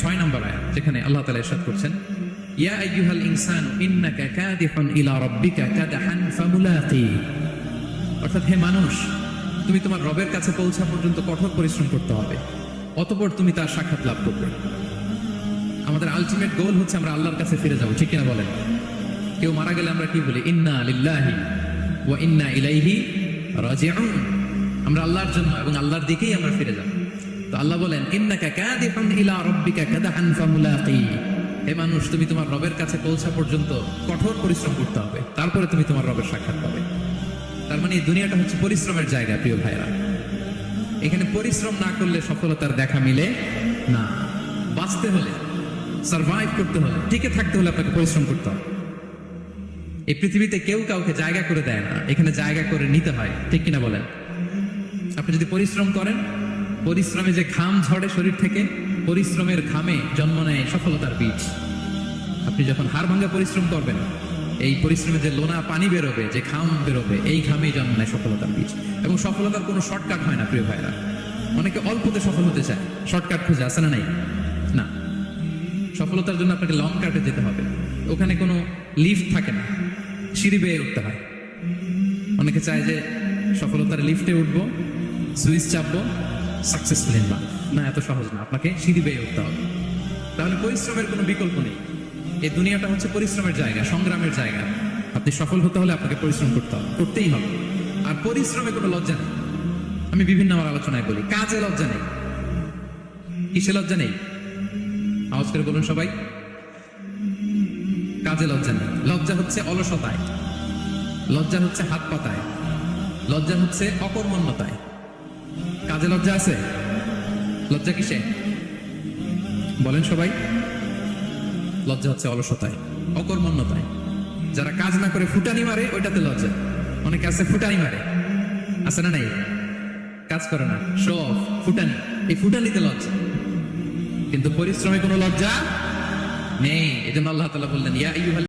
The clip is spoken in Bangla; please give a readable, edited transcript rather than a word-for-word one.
6 নম্বর আয়াত, যেখানে আল্লাহ তাআলা ইরশাদ করছেন, ইয়া আইয়ুহাল ইনসানু ইন্নাকা কাদিহুন ইলা রাব্বিকা কাদহান ফামুলাকি। অর্থাৎ হে মানুষ, তুমি তোমার রবের কাছে পৌঁছা পর্যন্ত কঠোর পরিশ্রম করতে হবে, অতঃপর তুমি তার সাক্ষাৎ লাভ করবে। আমাদের আলটিমেট গোল হচ্ছে আমরা আল্লাহর কাছে ফিরে যাব, ঠিক কিনা বলেন? কেউ মারা গেলে আমরা কি বলি? ইন্না লিল্লাহি ওয়া ইন্না ইলাইহি রাজিউন। আমরা আল্লাহর জন্য এবং আল্লাহর দিকেই আমরা ফিরে যাব। তো আল্লাহ বলেন, ইন্নাকা কাদিহুন ইলা রাব্বিকা কাদহান ফামুলাকি। হে মানুষ, তুমি তোমার রবের কাছে পৌঁছা পর্যন্ত কঠোর পরিশ্রম করতে হবে, তারপরে তুমি তোমার রবের সাক্ষাৎ পাবে। তার মানে এই দুনিয়াটা হচ্ছে পরিশ্রমের জায়গা। প্রিয় ভাইরা, এখানে পরিশ্রম না করলে সফলতার দেখা মিলে না। বাঁচতে হলে, সার্ভাইভ করতে হলে, টিকে থাকতে হলে আপনাকে পরিশ্রম করতে হবে। এই পৃথিবীতে কেউ কাউকে জায়গা করে দেয় না, এখানে জায়গা করে নিতে হয়, ঠিক কিনা বলেন? আপনি যদি পরিশ্রম করেন, পরিশ্রমে যে ঘাম ঝরে শরীর থেকে, পরিশ্রমের ঘামে জন্ম নেয় সফলতার বীজ। আপনি যখন হাড় ভাঙা পরিশ্রম করবেন, এই পরিশ্রমে যে লোনা পানি বেরোবে, যে ঘাম বেরোবে, এই ঘামেই জন্ম নেয় সফলতার বীজ। এবং সফলতার কোনো শর্টকাট হয় না প্রিয় ভাইরা। অনেকে অল্পতে সফল হতে চায়, শর্টকাট খুঁজে, আসে না নাই? না, সফলতার জন্য আপনাকে লং কাটে যেতে হবে। ওখানে কোনো লিফট থাকে না, সিঁড়ি বেয়ে উঠতে হয়। অনেকে চায় যে সফলতার লিফটে উঠবো, সুইচ চাপবো, সাকসেসফুল ইন লাইফ। না, এত সহজ না, আপনাকে সিঁড়ি বেয়ে উঠতে হবে। তাহলে পরিশ্রমের কোনো বিকল্প নেই। এই দুনিয়াটা হচ্ছে পরিশ্রমের জায়গা, সংগ্রামের জায়গা। আপনি সফল হতে হলে আপনাকে পরিশ্রম করতে হবে, করতেই হবে। আর পরিশ্রমে কোনো লজ্জা নেই। আমি বিভিন্ন আমার আলোচনায় বলি, কাজে লজ্জা নেই। কিসে লজ্জা নেই? আওয়াজ করে বলুন সবাই। কাজে লজ্জা নেই। লজ্জা হচ্ছে অলসতায়, লজ্জা হচ্ছে হাত পাতায়, লজ্জা হচ্ছে অকর্মণ্যতায়। কাজে লজ্জা আছে? লজ্জা কিসে বলেন সবাই? লজ্জা হচ্ছে অলসতায়, অকর্মণ্যতায়। যারা কাজ না করে ফুটানি মারে, ওইটাতে লজ্জা। অনেকে আছে ফুটানি মারে, আছে না নাই? কাজ করে না, শো অফ, ফুটানি। এই ফুটানিতে লজ্জা, কিন্তু পরিশ্রমে কোনো লজ্জা নেই। এজন্য আল্লাহ তাআলা বললেন, ইয়া আইয়ুহাল